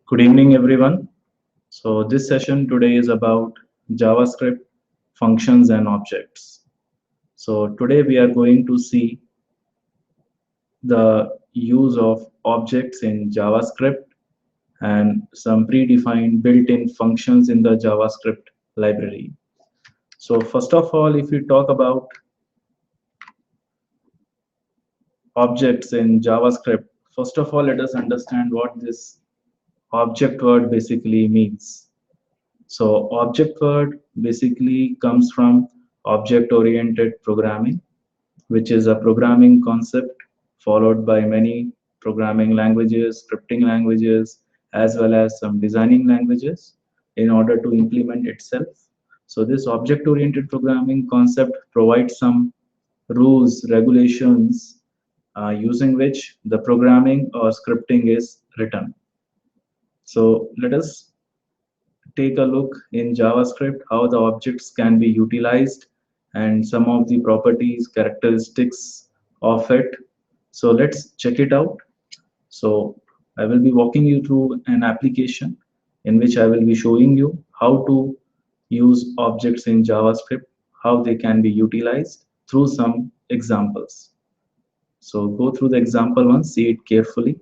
Good evening, everyone. So this session today is about JavaScript functions and objects. So today we are going to see the use of objects in JavaScript and some predefined built-in functions in the JavaScript library. So first of all, if we talk about objects in JavaScript, first of all, let us understand what this object word basically means. So object word basically comes from object-oriented programming, which is a programming concept followed by many programming languages, scripting languages, as well as some designing languages in order to implement itself. So this object-oriented programming concept provides some rules, regulations, using which the programming or scripting is written. So let us take a look in JavaScript how the objects can be utilized and some of the properties, characteristics of it. So let's check it out. So I will be walking you through an application in which I will be showing you how to use objects in JavaScript, how they can be utilized through some examples. So go through the example one, see it carefully.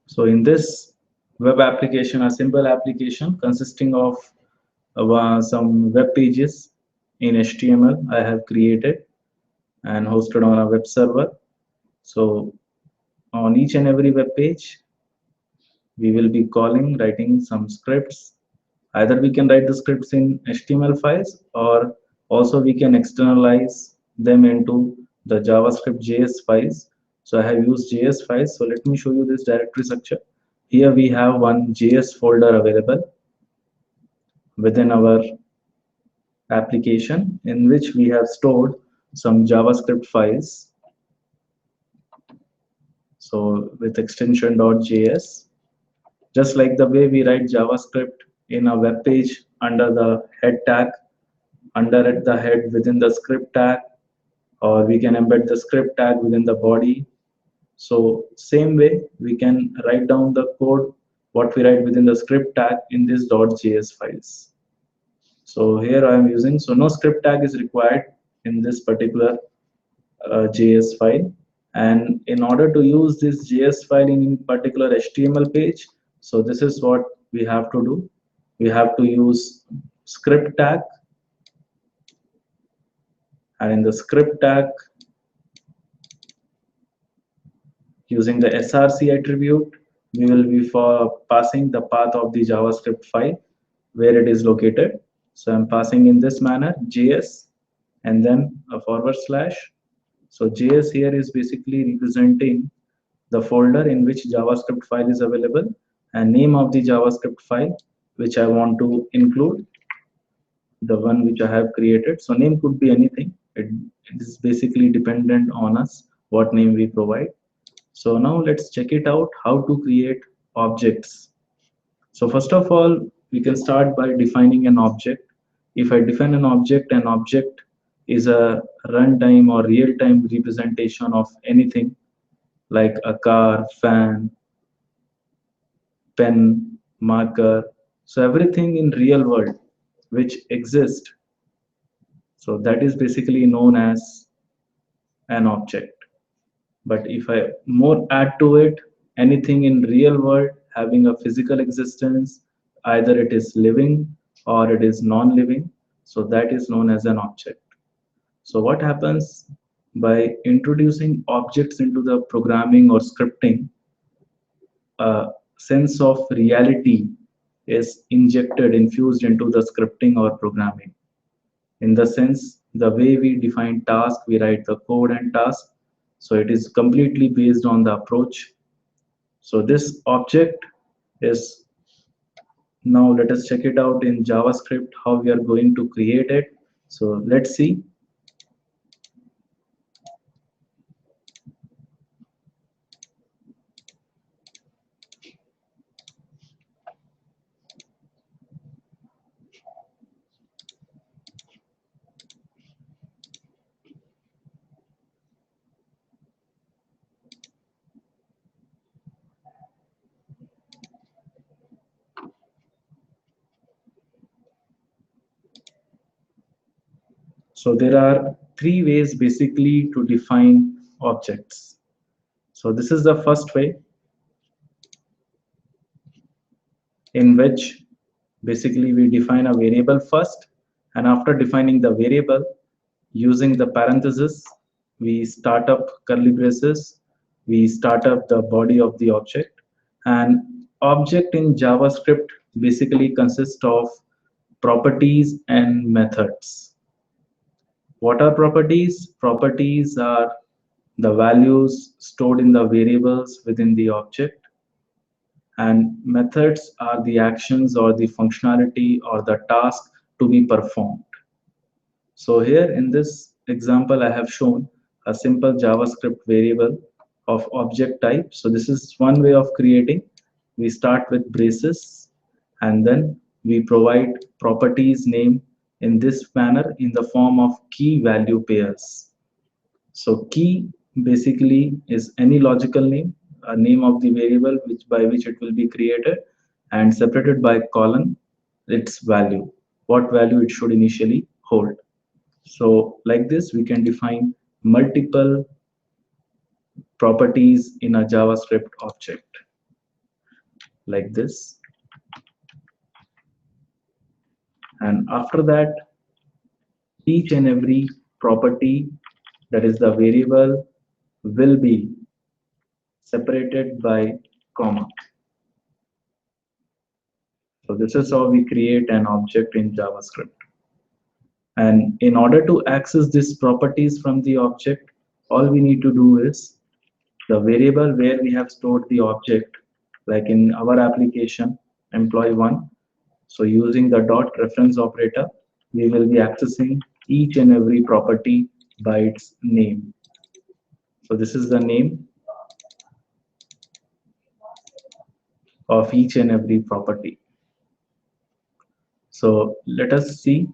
So in this web application, a simple application consisting of some web pages in HTML I have created and hosted on a web server. So on each and every web page, we will be writing some scripts. Either we can write the scripts in HTML files or also we can externalize them into the JavaScript JS files. So I have used JS files. So let me show you this directory structure. Here we have one JS folder available within our application in which we have stored some JavaScript files. So with extension .js, just like the way we write JavaScript in a web page under the head tag, under it the head within the script tag, or we can embed the script tag within the body. So same way we can write down the code what we write within the script tag in this .js files. So here I am using, so no script tag is required in this particular JS file. And in order to use this JS file in particular HTML page, so this is what we have to do. We have to use script tag, and in the script tag, using the src attribute, we will be passing the path of the JavaScript file where it is located. So I'm passing in this manner JS and then a forward slash. So JS here is basically representing the folder in which JavaScript file is available and name of the JavaScript file which I want to include, the one which I have created. So name could be anything. It is basically dependent on us what name we provide. So now let's check it out how to create objects. So first of all, we can start by defining an object. If I define an object is a runtime or real-time representation of anything like a car, fan, pen, marker. So everything in real world which exists. So that is basically known as an object. But if I more add to it, anything in real world having a physical existence, either it is living or it is non-living, so that is known as an object. So what happens by introducing objects into the programming or scripting, a sense of reality is infused into the scripting or programming. In the sense, the way we define task, we write the code and task. So it is completely based on the approach. So this object is, now let us check it out in JavaScript, how we are going to create it. So let's see. So there are three ways basically to define objects. So this is the first way, in which basically we define a variable first, and after defining the variable, using the parenthesis, we start up curly braces, we start up the body of the object. And object in JavaScript basically consists of properties and methods. What are properties? Properties are the values stored in the variables within the object, and methods are the actions or the functionality or the task to be performed. So here in this example, I have shown a simple JavaScript variable of object type. So this is one way of creating. We start with braces, and then we provide properties name in this manner in the form of key value pairs. So key basically is any logical name, a name of the variable which by which it will be created, and separated by colon its value, what value it should initially hold. So like this, we can define multiple properties in a JavaScript object like this. And after that, each and every property, that is the variable, will be separated by comma. So this is how we create an object in JavaScript. And in order to access these properties from the object, all we need to do is the variable where we have stored the object, like in our application, employee1. So using the dot reference operator, we will be accessing each and every property by its name. So this is the name of each and every property. So let us see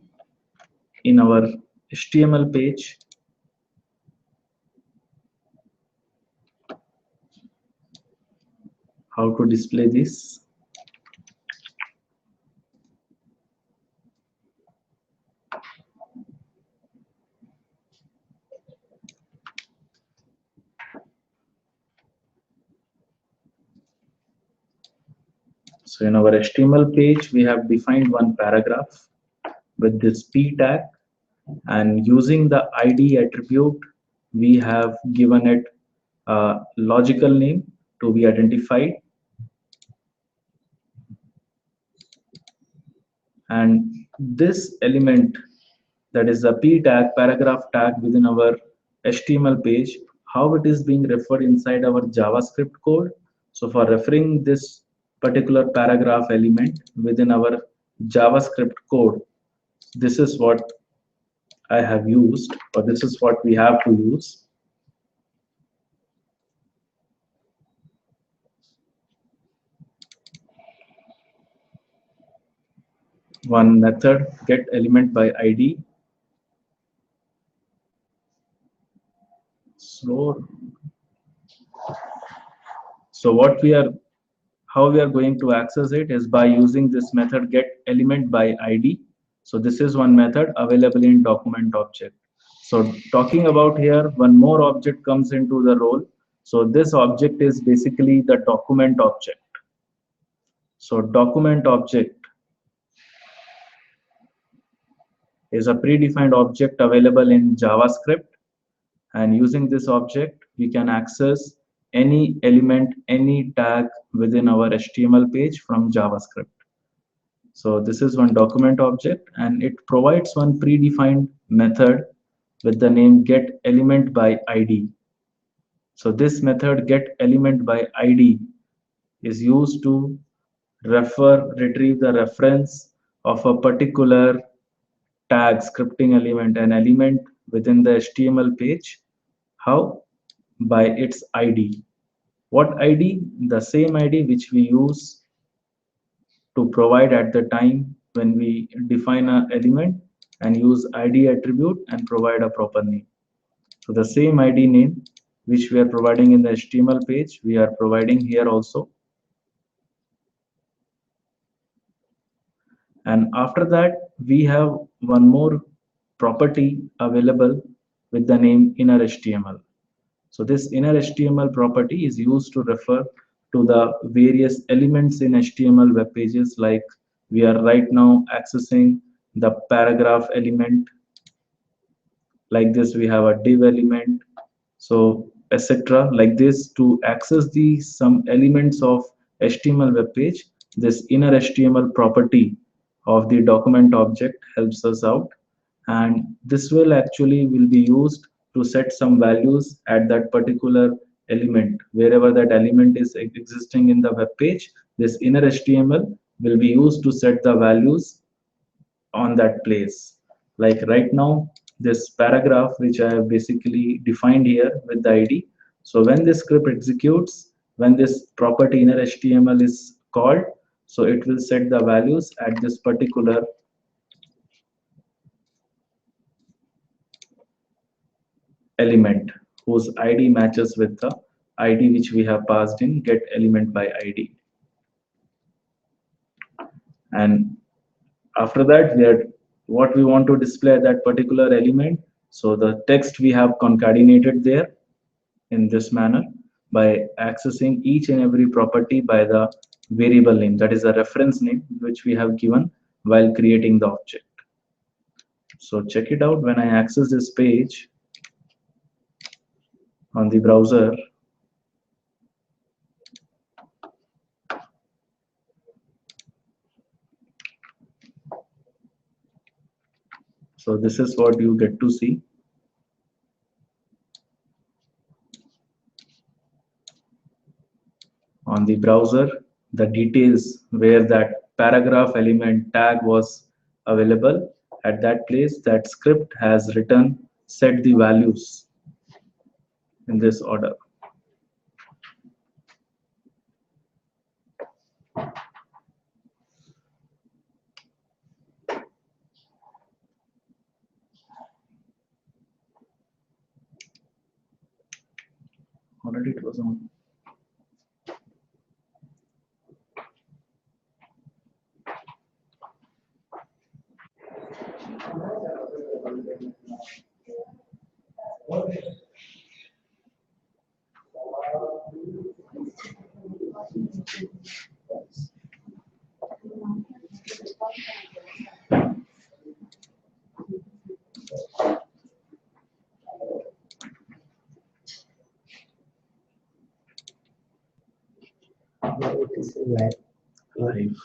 in our HTML page how to display this. So in our HTML page, we have defined one paragraph with this p tag, and using the ID attribute, we have given it a logical name to be identified. And this element, that is the p tag, paragraph tag within our HTML page, how it is being referred inside our JavaScript code. So for referring this particular paragraph element within our JavaScript code, this is what I have used, or this is what we have to use. One method, get element by ID. Slow. So what we are, how we are going to access it is by using this method get element by ID. So this is one method available in document object. So talking about here, one more object comes into the role. So this object is basically the document object. So document object is a predefined object available in JavaScript. And using this object, we can access any element, any tag within our HTML page from JavaScript. So this is one document object, and it provides one predefined method with the name getElementById. So this method getElementById is used to retrieve the reference of a particular tag, scripting element, an element within the HTML page. How? By its ID. What ID? The same ID which we use to provide at the time when we define an element and use ID attribute and provide a proper name. So the same ID name which we are providing in the HTML page, we are providing here also. And after that, we have one more property available with the name inner HTML. So this inner HTML property is used to refer to the various elements in HTML web pages, like we are right now accessing the paragraph element. Like this, we have a div element, so etc. Like this, to access the some elements of HTML web page, this inner HTML property of the document object helps us out, and this will actually will be used to set some values at that particular element. Wherever that element is existing in the web page, this inner HTML will be used to set the values on that place. Like right now, this paragraph which I have basically defined here with the ID. So when this script executes, when this property inner HTML is called, so it will set the values at this particular element whose ID matches with the ID which we have passed in get element by ID. And after that, we are what we want to display at that particular element. So the text we have concatenated there in this manner by accessing each and every property by the variable name, that is a reference name which we have given while creating the object. So check it out. When I access this page on the browser, so this is what you get to see. On the browser, the details where that paragraph element tag was available, at that place that script has written set the values in this order. Already it was on. Live.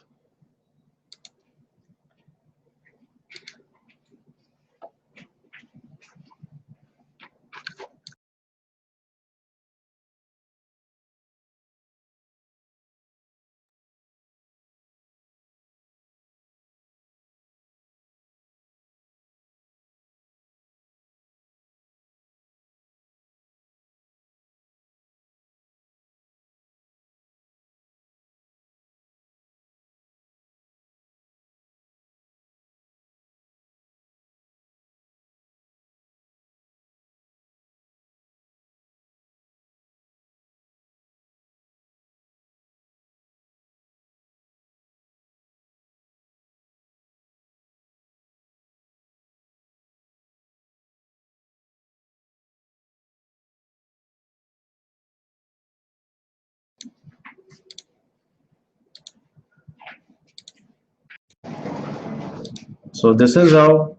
So this is how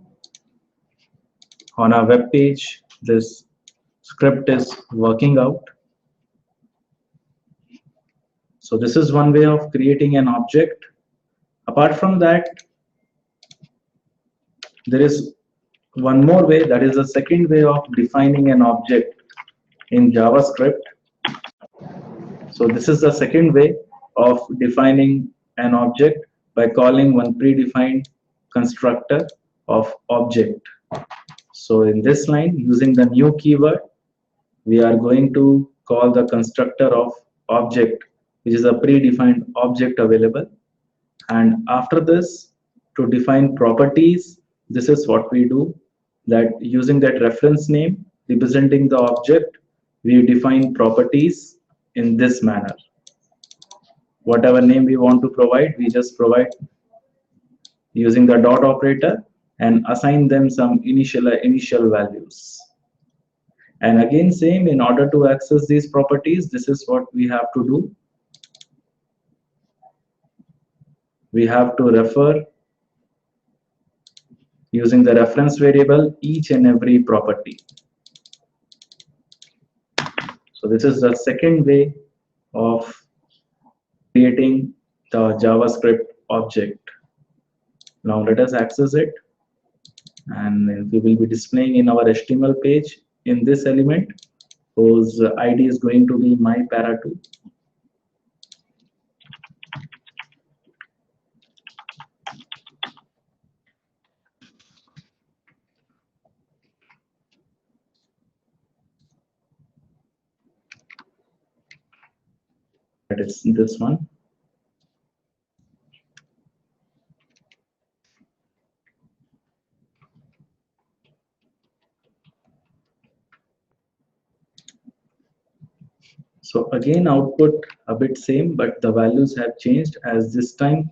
on our web page this script is working out. So this is one way of creating an object. Apart from that, there is one more way, that is the second way of defining an object in JavaScript. So this is the second way of defining an object by calling one predefined constructor of object. So in this line, using the new keyword, we are going to call the constructor of object, which is a predefined object available. And after this, to define properties, this is what we do, that using that reference name representing the object, we define properties in this manner. Whatever name we want to provide, we just provide using the dot operator and assign them some initial values. And again, same, in order to access these properties, this is what we have to do. We have to refer using the reference variable each and every property. So this is the second way of creating the JavaScript object. Now let us access it, and we will be displaying in our HTML page in this element whose ID is going to be mypara2. That is this one. So again, output a bit same, but the values have changed, as this time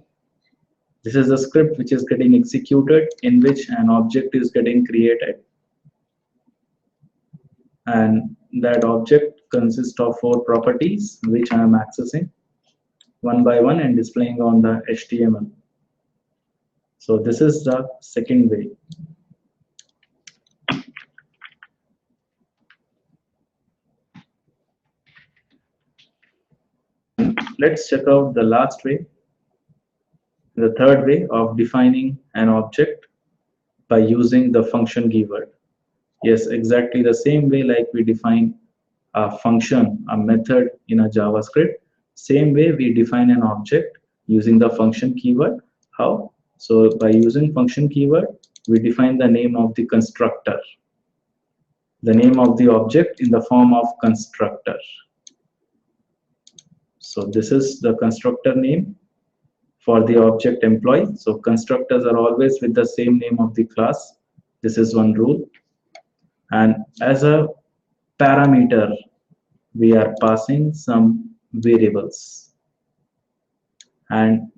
this is a script which is getting executed in which an object is getting created, and that object consists of 4 properties which I am accessing one by one and displaying on the HTML. So this is the second way. Let's check out the last way, the third way of defining an object by using the function keyword. Yes, exactly the same way like we define a function, a method in a JavaScript. Same way we define an object using the function keyword. How? So by using function keyword, we define the name of the constructor, the name of the object in the form of constructor. So this is the constructor name for the object employee. So constructors are always with the same name of the class. This is one rule. And as a parameter, we are passing some variables. And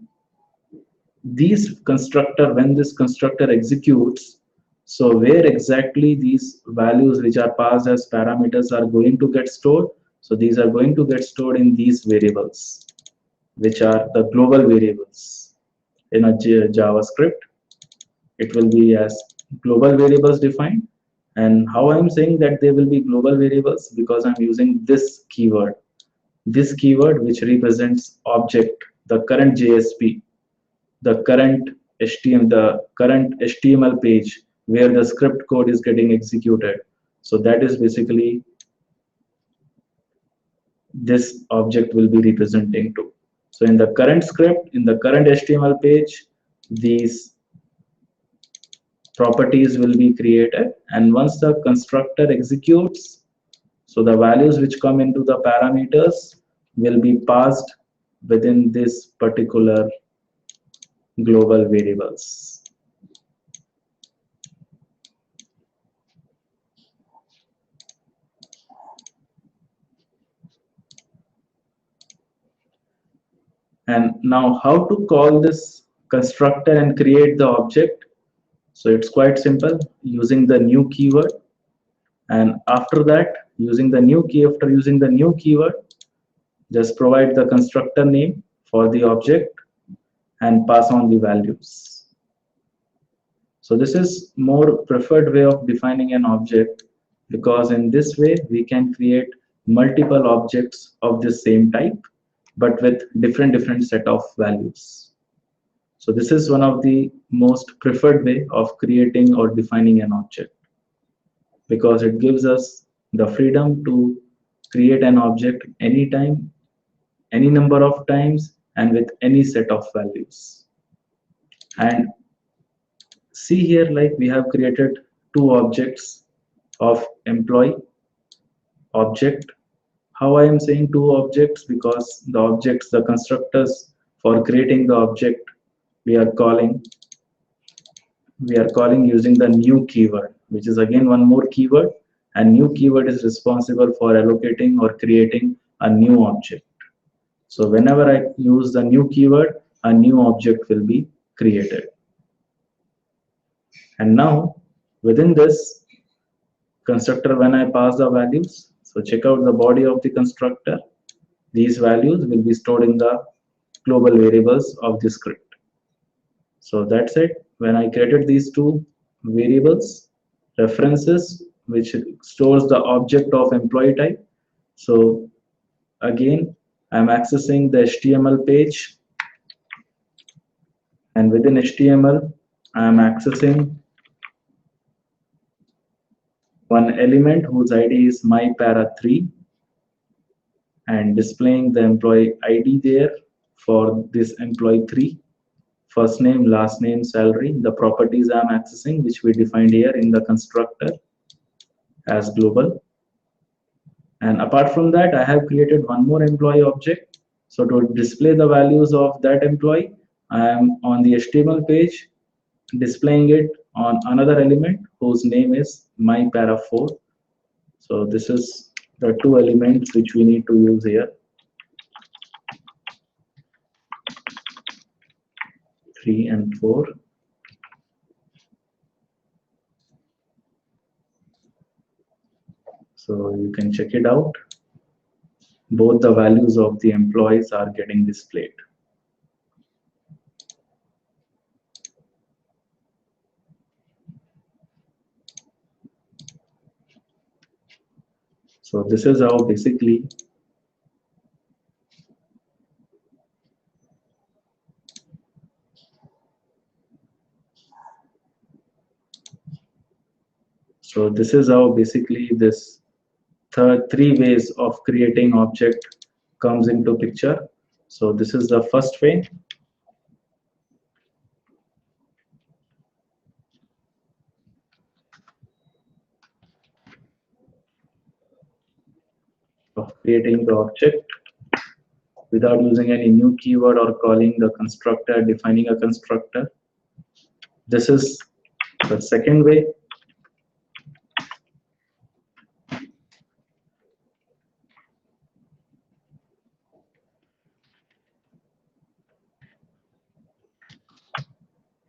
these constructor, when this constructor executes, so where exactly these values which are passed as parameters are going to get stored? So these are going to get stored in these variables, which are the global variables. In a JavaScript, it will be as global variables defined. And how I'm saying that they will be global variables, because I'm using this keyword which represents object, the current JSP, the current HTML page where the script code is getting executed. So that is basically this object will be representing to. So in the current script, in the current HTML page, these properties will be created, and once the constructor executes, so the values which come into the parameters will be passed within this particular global variables. And now how to call this constructor and create the object? So it's quite simple, using the new keyword. And after that, using the new keyword, just provide the constructor name for the object and pass on the values. So this is more preferred way of defining an object, because in this way we can create multiple objects of the same type but with different set of values. So this is one of the most preferred way of creating or defining an object, because it gives us the freedom to create an object anytime, any number of times, and with any set of values. And see here, like we have created two objects of employee object. How I am saying two objects? Because the objects, the constructors for creating the object, we are calling using the new keyword, which is again one more keyword, and new keyword is responsible for allocating or creating a new object. So whenever I use the new keyword, a new object will be created. And now within this constructor, when I pass the values, so check out the body of the constructor. These values will be stored in the global variables of the script. So that's it. When I created these two variables, references, which stores the object of employee type. So again, I'm accessing the HTML page, and within HTML, I'm accessing one element whose ID is mypara3, and displaying the employee ID there for this employee 3. First name, last name, salary, the properties I'm accessing, which we defined here in the constructor as global. And apart from that, I have created one more employee object. So to display the values of that employee, I am on the HTML page displaying it on another element whose name is mypara4. So this is the two elements which we need to use here, 3 and 4. So you can check it out. Both the values of the employees are getting displayed. So this is how basically this three ways of creating object comes into picture. So this is the first way of creating the object without using any new keyword or calling the constructor, defining a constructor. This is the second way.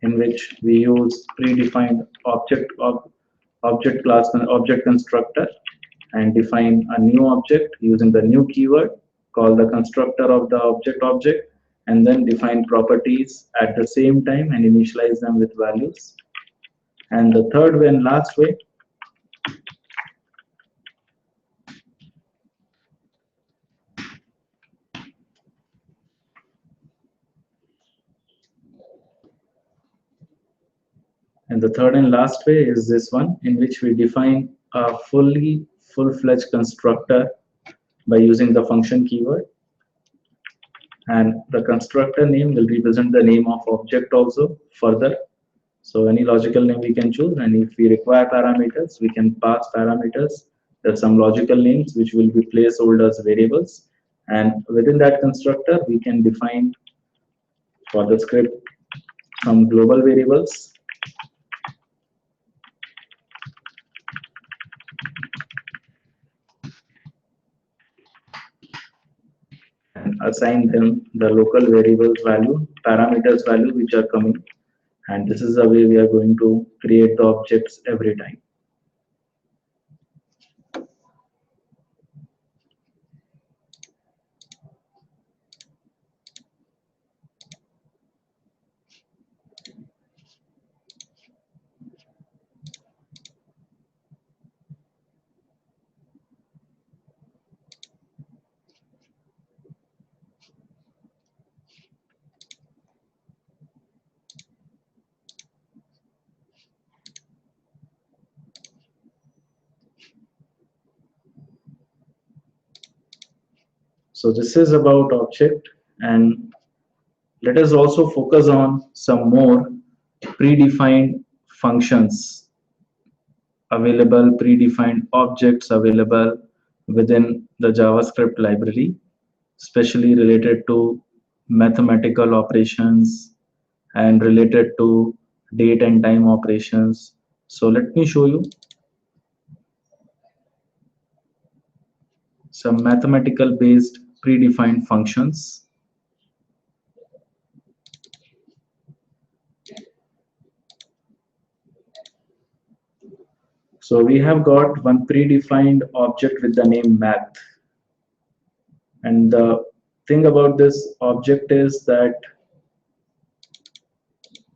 In which we use predefined object class and object constructor and define a new object using the new keyword, call the constructor of the object, and then define properties at the same time and initialize them with values. And the third way and last way, is this one, in which we define a full-fledged constructor by using the function keyword, and the constructor name will represent the name of object also further. So any logical name we can choose, and if we require parameters, we can pass parameters. There's some logical names which will be placeholder as variables, and within that constructor we can define for the script some global variables and assign them the local variables value, parameters value which are coming, and this is the way we are going to create the objects every time. So this is about object, and let us also focus on some more predefined functions available, predefined objects available within the JavaScript library, especially related to mathematical operations and related to date and time operations. So let me show you some mathematical based predefined functions. So we have got one predefined object with the name math. And the thing about this object is that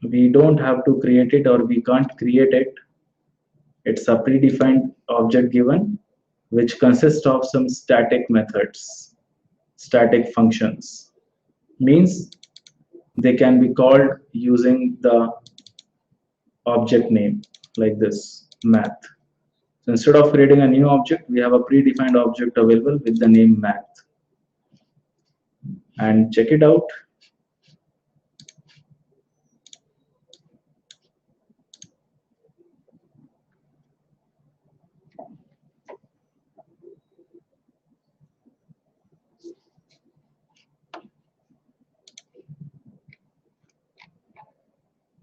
we don't have to create it, or we can't create it. It's a predefined object given, which consists of some static methods, static functions. Means they can be called using the object name like this, math. So instead of creating a new object, we have a predefined object available with the name math. And check it out.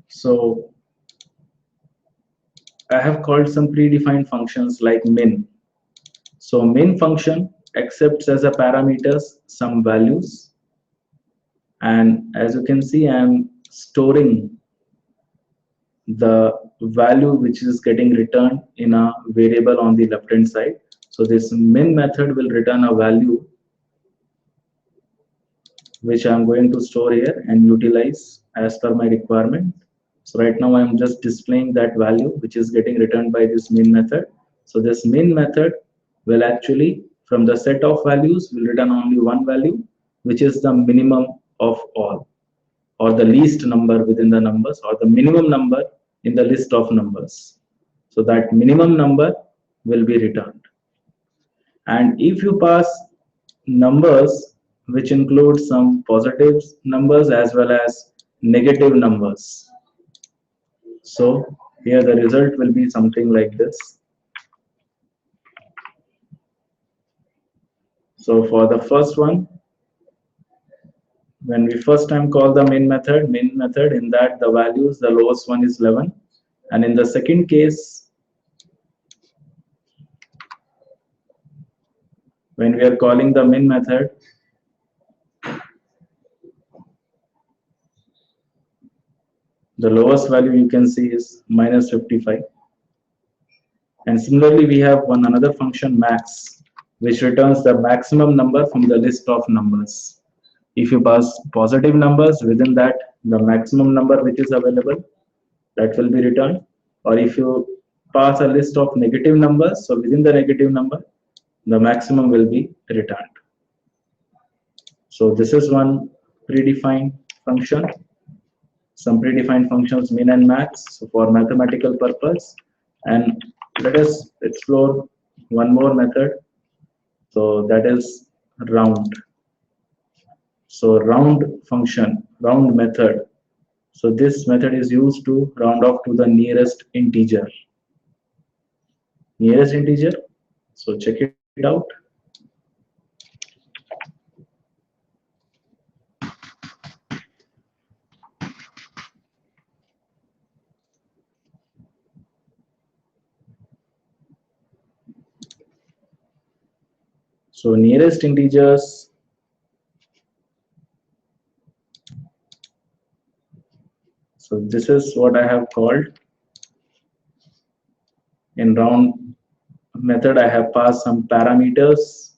So I have called some predefined functions like min. So min function accepts as a parameters some values, and as you can see, I am storing the value which is getting returned in a variable on the left hand side. So this min method will return a value which I am going to store here and utilize as per my requirement. So right now I am just displaying that value which is getting returned by this min method. So this min method will actually, from the set of values, will return only one value, which is the minimum of all, or the least number within the numbers, or the minimum number in the list of numbers. So that minimum number will be returned. And if you pass numbers which include some positive numbers as well as negative numbers, so here the result will be something like this. So for the first one, when we first time call the main method, in that the values, the lowest one is 11. And in the second case, when we are calling the min method, the lowest value you can see is minus 55. And similarly, we have one another function max, which returns the maximum number from the list of numbers. If you pass positive numbers, within that the maximum number which is available, that will be returned. Or if you pass a list of negative numbers, so within the negative number, the maximum will be returned. So this is one predefined function. Some predefined functions min and max for mathematical purpose. And let us explore one more method. So that is round. So round function, round method. So this method is used to round off to the nearest integer. Nearest integer. So check it out. So nearest integers, so this is what I have called. In round method, I have passed some parameters.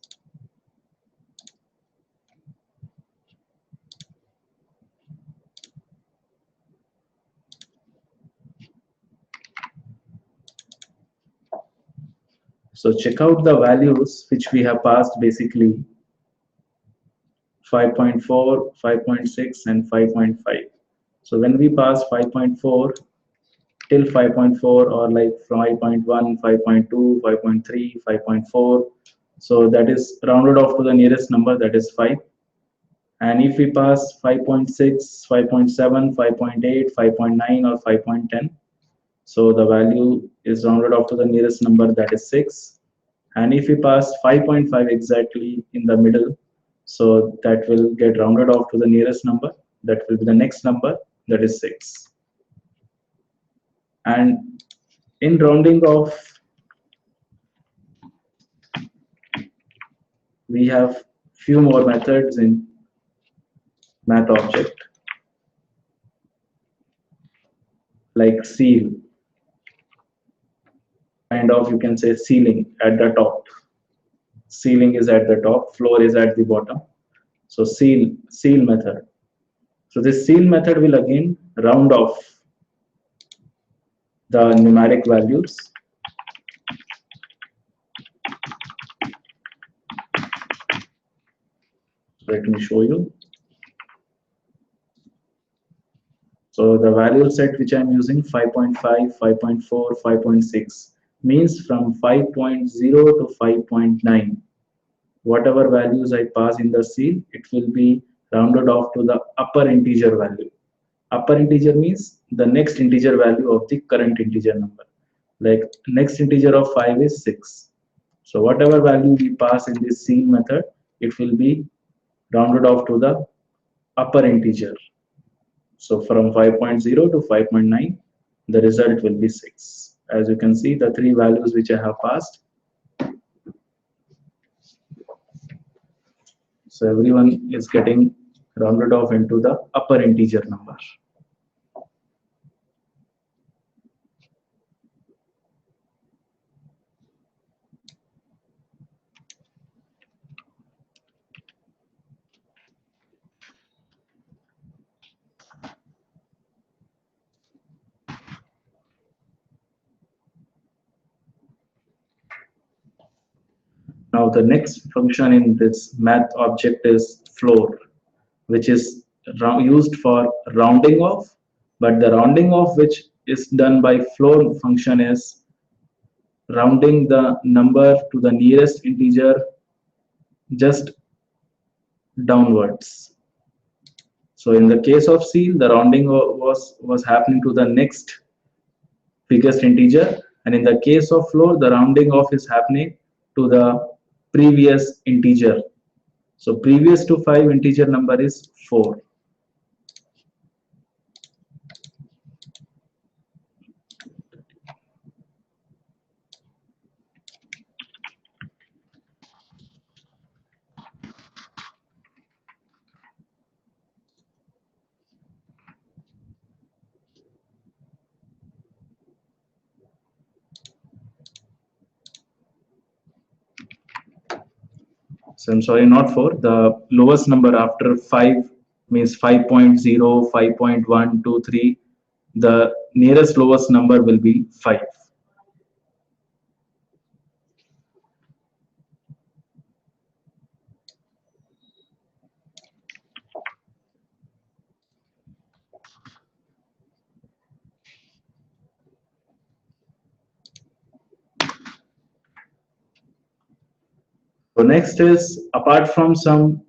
So check out the values which we have passed, basically 5.4, 5.6 and 5.5. So when we pass 5.4 till 5.4, or like 5.1, 5.2, 5.3, 5.4, So that is rounded off to the nearest number, that is 5. And if we pass 5.6, 5.7, 5.8, 5.9 or 5.10, so the value is rounded off to the nearest number, that is 6. And if we pass 5.5 exactly in the middle, so that will get rounded off to the nearest number, that will be the next number, that is 6. And in rounding off, we have few more methods in math object, like seal, kind of, you can say, ceiling at the top. Ceiling is at the top, floor is at the bottom. So seal method. So this seal method will again round off the numeric values. Let me show you. So the value set which I'm using, 5.5, 5.4, 5.6, means from 5.0 to 5.9. Whatever values I pass in the seal, it will be rounded off to the upper integer value. Upper integer means the next integer value of the current integer number. Like next integer of 5 is 6. So whatever value we pass in this seal method, it will be rounded off to the upper integer. So from 5.0 to 5.9, the result will be 6. As you can see, the three values which I have passed. So everyone is getting rounded off into the upper integer number. Now the next function in this math object is floor, which is used for rounding off, but the rounding off which is done by floor function is rounding the number to the nearest integer just downwards. So in the case of seal, the rounding was happening to the next biggest integer, and in the case of floor, the rounding off is happening to the previous integer. So previous to 5 integer number is 4. So I'm sorry, not 4. The lowest number after 5 means 5.0, 5.1, 2, 3. The nearest lowest number will be 5. So next is, apart from some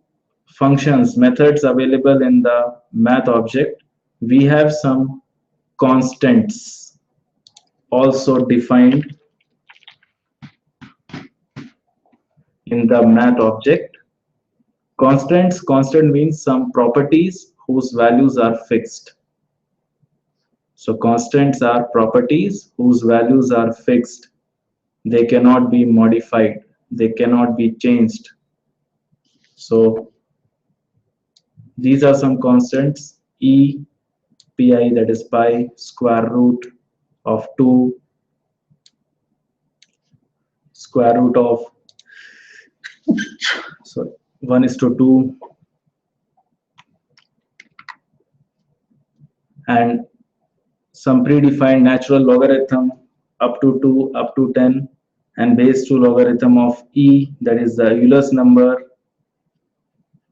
functions, methods available in the math object, we have some constants also defined in the math object. Constant means some properties whose values are fixed. So constants are properties whose values are fixed. They cannot be modified. They cannot be changed. So these are some constants. E, pi, that is pi, square root of 2, square root of, so 1:2, and some predefined natural logarithm up to 2, up to 10, and base 2 logarithm of e, that is the Euler's number,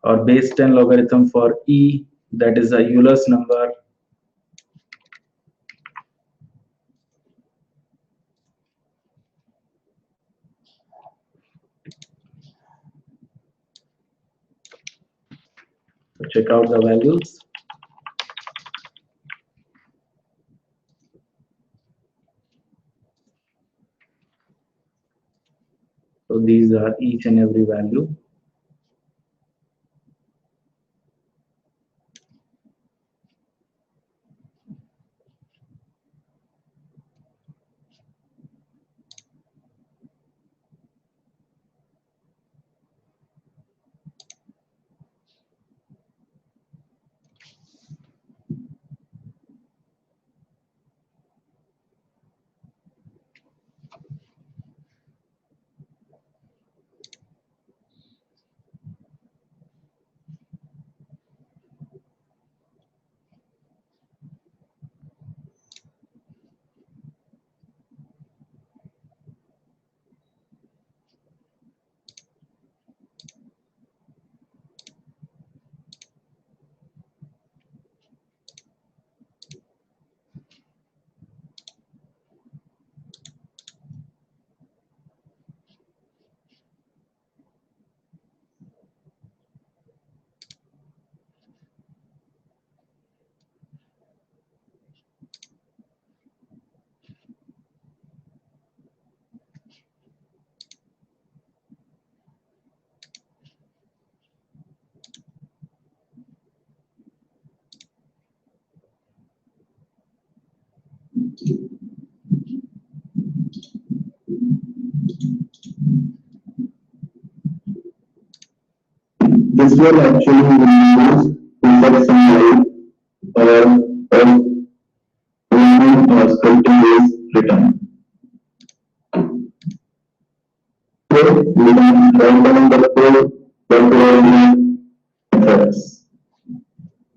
or base 10 logarithm for e, that is the Euler's number. So check out the values. So these are each and every value. This will actually use to set some light or running scripting is written. So we can write down the code that will methods.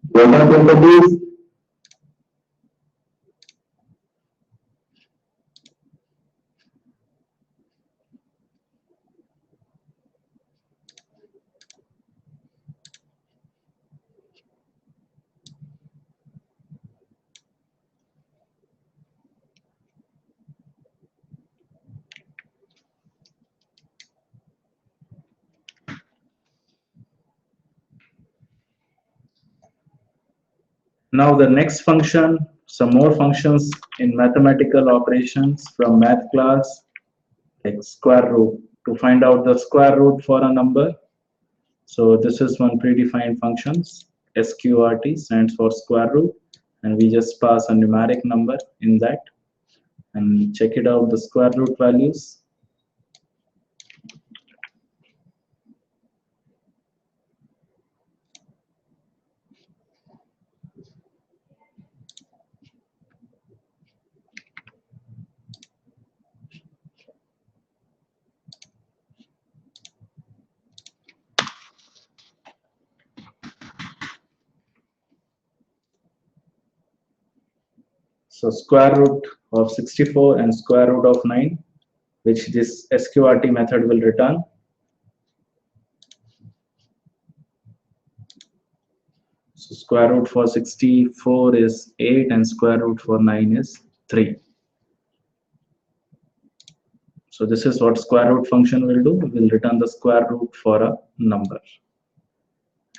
What are properties? Now the next function, some more functions in mathematical operations from math class, like square root, to find out the square root for a number. So this is one predefined functions. SQRT stands for square root, and we just pass a numeric number in that and check it out the square root values. So square root of 64 and square root of 9, which this SQRT method will return. So square root for 64 is 8 and square root for 9 is 3. So this is what square root function will do. It will return the square root for a number.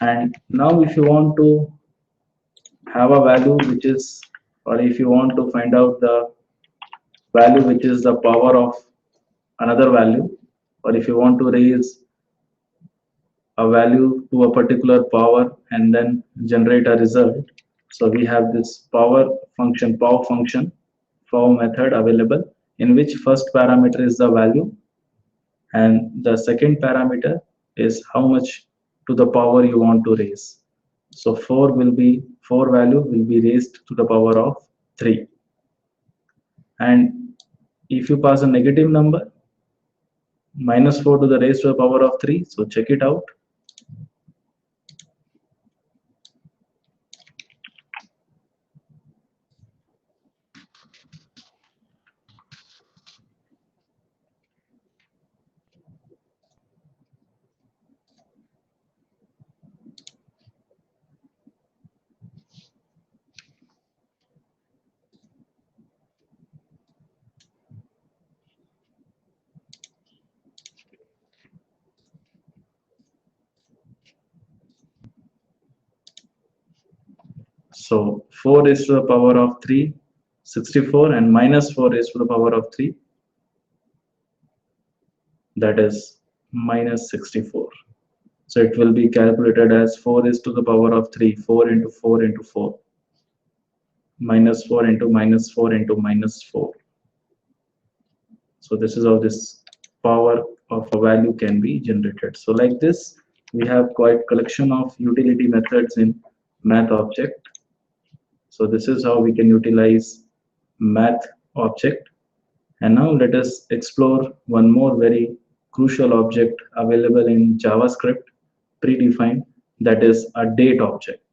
And now if you want to have a value which is, or if you want to find out the value which is the power of another value, or if you want to raise a value to a particular power and then generate a result. So we have this power function, power method available, in which first parameter is the value and the second parameter is how much to the power you want to raise. So 4 value will be raised to the power of 3. And if you pass a negative number, -4 to the raised to the power of 3. So check it out. So 4 is to the power of 3, 64, and minus 4 is to the power of 3, that is minus 64. So it will be calculated as 4 is to the power of 3, 4 into 4 into 4, minus 4 into minus 4 into minus 4. So this is how this power of a value can be generated. So like this, we have quite collection of utility methods in math object. So this is how we can utilize math object. And now let us explore one more very crucial object available in JavaScript predefined, that is a date object.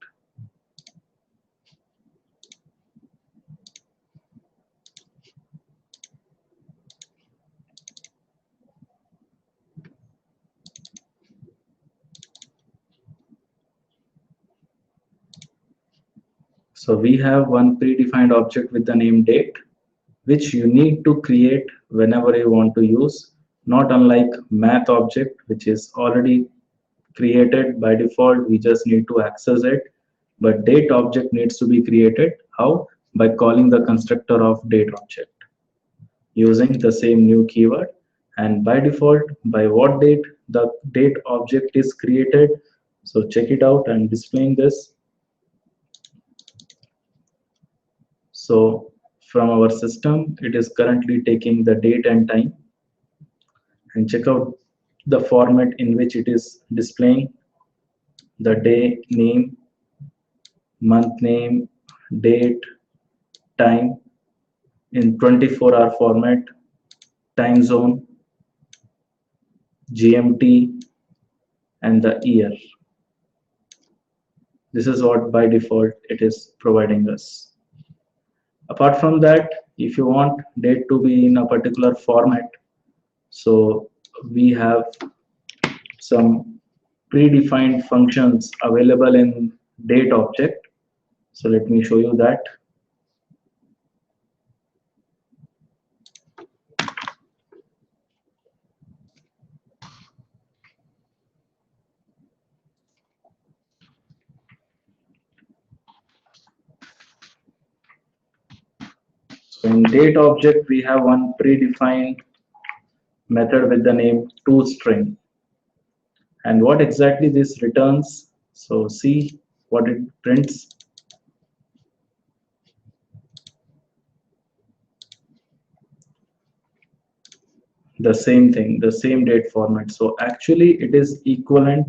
So we have one predefined object with the name date, which you need to create whenever you want to use, not unlike math object, which is already created by default. We just need to access it. But date object needs to be created. How? By calling the constructor of date object using the same new keyword. And by default, by what date the date object is created. So check it out. I'm displaying this. So from our system, it is currently taking the date and time. And check out the format in which it is displaying the day name, month name, date, time in 24-hour format, time zone, GMT, and the year. This is what by default it is providing us. Apart from that, if you want date to be in a particular format, so we have some predefined functions available in date object. So let me show you that. So in date object, we have one predefined method with the name toString. And what exactly this returns? So see what it prints. The same thing, the same date format. So actually it is equivalent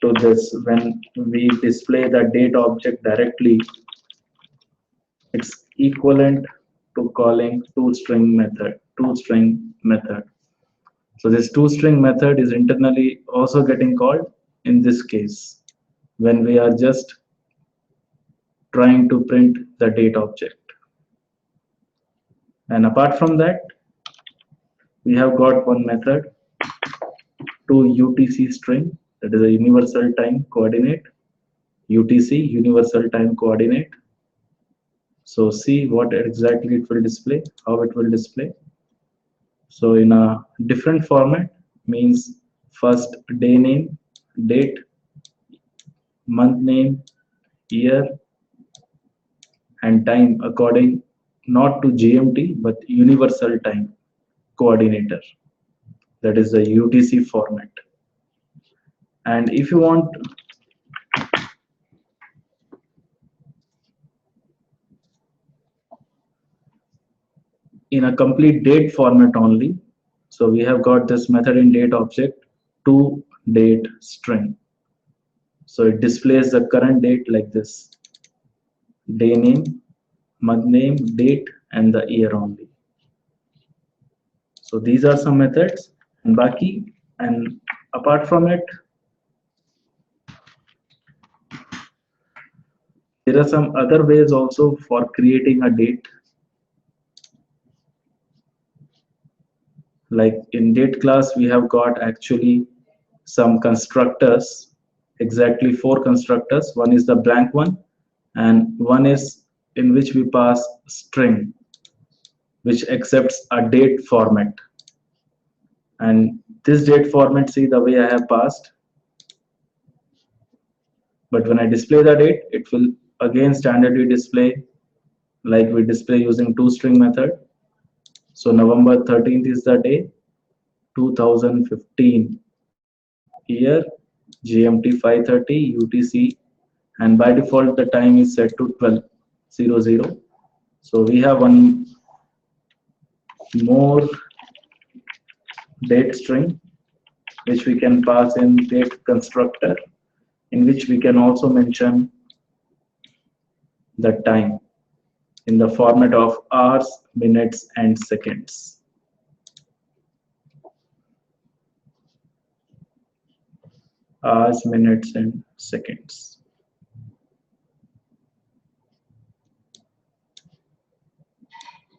to this. When we display the date object directly, it's equivalent to calling toString method. So this toString method is internally also getting called in this case when we are just trying to print the date object. And apart from that, we have got one method to UTC string, that is a universal time coordinate, UTC universal time coordinate. So see what exactly it will display, how it will display. So in a different format means first day name, date, month name, year, and time according not to GMT but universal time coordinator, that is the UTC format. And if you want in a complete date format only, so we have got this method in date object to date string. So it displays the current date like this: day name, month name, date, and the year only. So these are some methods, and baki, and apart from it, there are some other ways also for creating a date. Like in date class, we have got actually some constructors, exactly 4 constructors. One is the blank one, and one is in which we pass string, which accepts a date format. And this date format, see the way I have passed. But when I display the date, it will again standardly display like we display using toString method. So November 13th is the day, 2015 year, GMT 5:30 UTC, and by default the time is set to 12:00. So we have one more date string which we can pass in date constructor, in which we can also mention the time in the format of hours, minutes, and seconds. Hours, minutes, and seconds.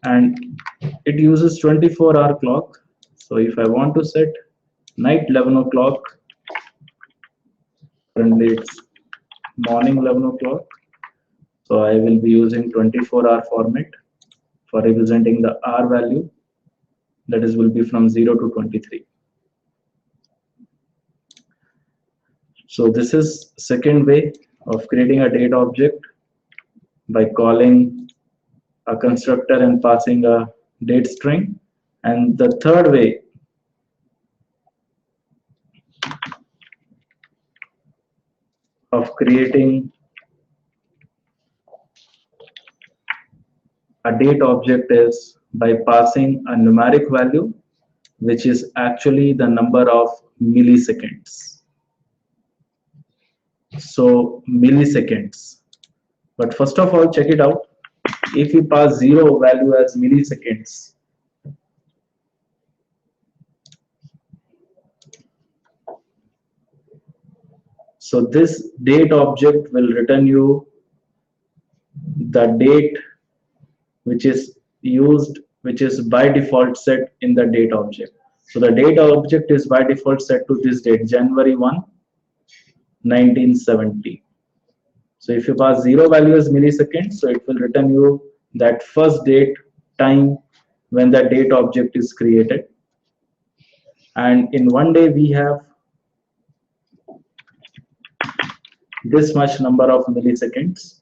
And it uses 24-hour clock. So if I want to set night 11 o'clock, currently it's morning 11 o'clock. So I will be using 24-hour format for representing the hour value. That is will be from 0 to 23. So this is second way of creating a date object by calling a constructor and passing a date string. And the third way of creating a date object is by passing a numeric value, which is actually the number of milliseconds. So milliseconds. But first of all, check it out. If we pass 0 value as milliseconds, so this date object will return you the date which is used, which is by default set in the date object. So the date object is by default set to this date, January 1, 1970. So if you pass 0 value as milliseconds, so it will return you that first date time when the date object is created. And in one day we have this much number of milliseconds.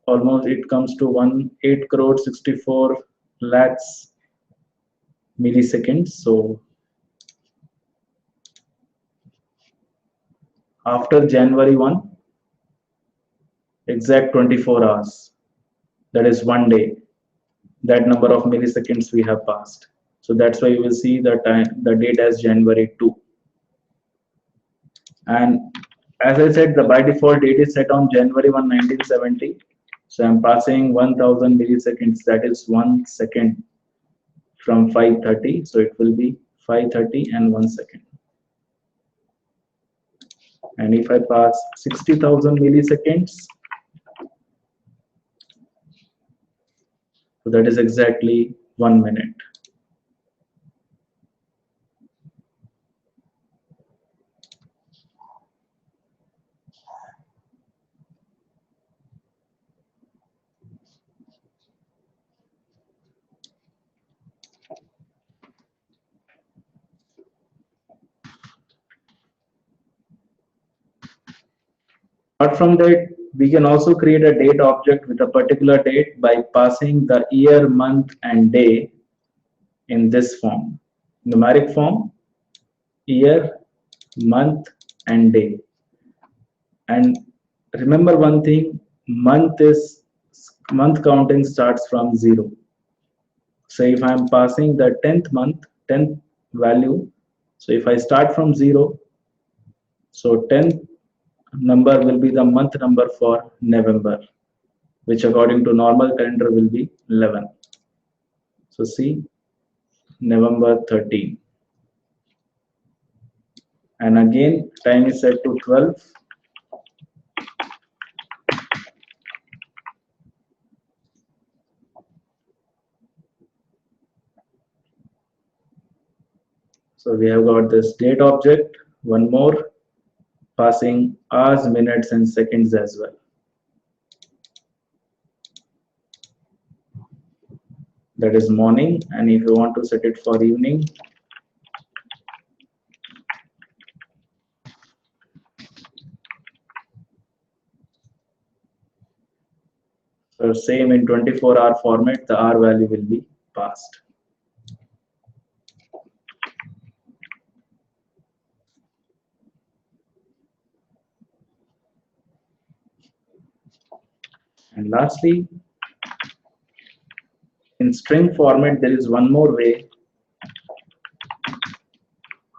Almost it comes to 8,64 lakhs milliseconds. So after January 1, exact 24 hours, that is one day, that number of milliseconds we have passed. So that's why you will see the time, the date as January 2. And as I said, the by default date is set on January 1, 1970. So I'm passing 1000 milliseconds, that is 1 second from 5:30. So it will be 5:30 and 1 second. And if I pass 60,000 milliseconds, so that is exactly 1 minute. Apart from that, we can also create a date object with a particular date by passing the year, month, and day in this form. Numeric form, year, month, and day. And remember one thing, month counting starts from 0. So if I am passing the 10th month, 10th value, so if I start from 0, so 10th number will be the month number for November, which according to normal calendar will be 11. So see, November 13. And again, time is set to 12. So we have got this date object, one more, passing hours, minutes, and seconds as well. That is morning, and if you want to set it for evening, So same in 24-hour format, the R value will be passed. And lastly, in string format, there is one more way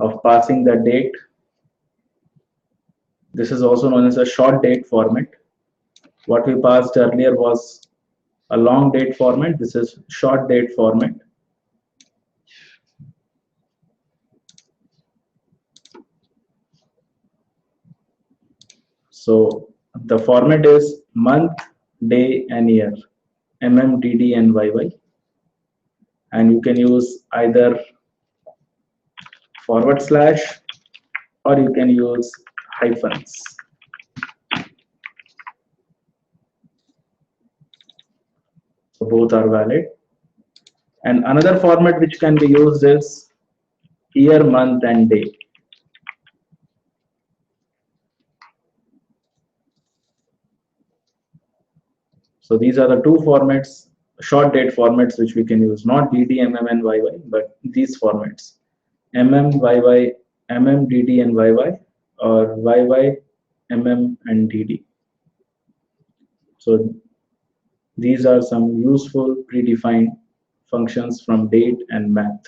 of passing the date. This is also known as a short date format. What we passed earlier was a long date format. This is short date format. So the format is month, day, and year, DD, and YY. And you can use either forward slash or you can use hyphens. So both are valid. And another format which can be used is year, month, and day. So these are the two formats, short date formats, which we can use, not DD, and YY, but these formats, YY, DD, and YY, or YY, and DD. So these are some useful predefined functions from date and math.